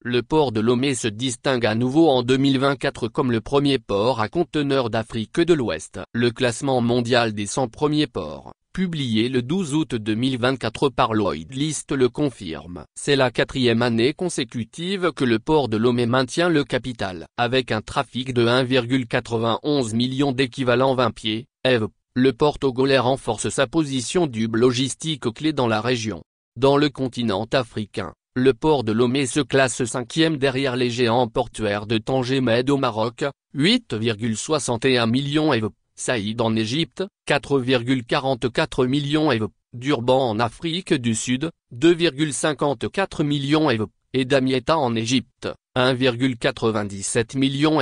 le port de Lomé se distingue à nouveau en 2024 comme le premier port à conteneurs d'Afrique de l'Ouest. Le classement mondial des 100 premiers ports, publié le 12 août 2024 par Lloydlist le confirme. C'est la 4e année consécutive que le port de Lomé maintient le capital. Avec un trafic de 1,91 million d'équivalents 20 pieds, le port togolais renforce sa position d'hub logistique clé dans la région. Dans le continent africain, le port de Lomé se classe 5e derrière les géants portuaires de Tanger Med au Maroc, 8,61 millions Saïd en Égypte, 4,44 millions Durban en Afrique du Sud, 2,54 millions et Damietta en Égypte, 1,97 millions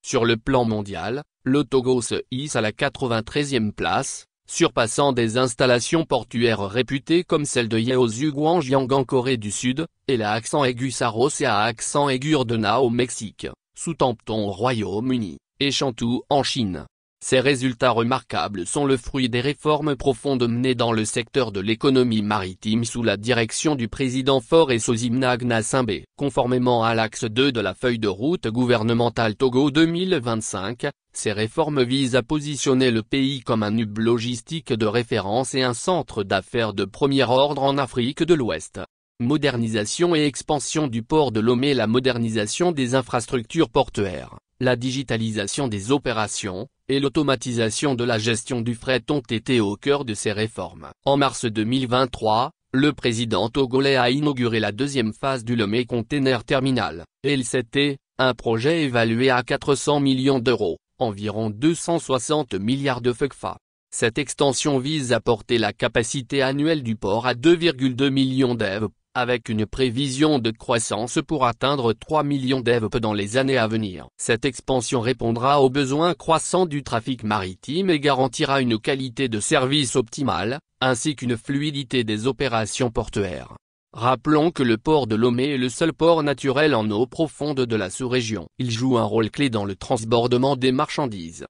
Sur le plan mondial, le Togo se hisse à la 93e place, surpassant des installations portuaires réputées comme celle de Yaosu-Guangjiang en Corée du Sud, et la accent aigu Saros et à accent aigu Ordena au Mexique, Southampton au Royaume-Uni, et Chengdu en Chine. Ces résultats remarquables sont le fruit des réformes profondes menées dans le secteur de l'économie maritime sous la direction du président Faure Esozimna Gnassingbé. Conformément à l'axe 2 de la feuille de route gouvernementale Togo 2025, ces réformes visent à positionner le pays comme un hub logistique de référence et un centre d'affaires de premier ordre en Afrique de l'Ouest. Modernisation et expansion du port de Lomé. La modernisation des infrastructures portuaires, la digitalisation des opérations, et l'automatisation de la gestion du fret ont été au cœur de ces réformes. En mars 2023, le président togolais a inauguré la deuxième phase du Lomé Container Terminal, LCT, un projet évalué à 400 millions d'euros, environ 260 milliards de CFA. Cette extension vise à porter la capacité annuelle du port à 2,2 millions avec une prévision de croissance pour atteindre 3 millions dans les années à venir. Cette expansion répondra aux besoins croissants du trafic maritime et garantira une qualité de service optimale, ainsi qu'une fluidité des opérations portuaires. Rappelons que le port de Lomé est le seul port naturel en eau profonde de la sous-région. Il joue un rôle clé dans le transbordement des marchandises.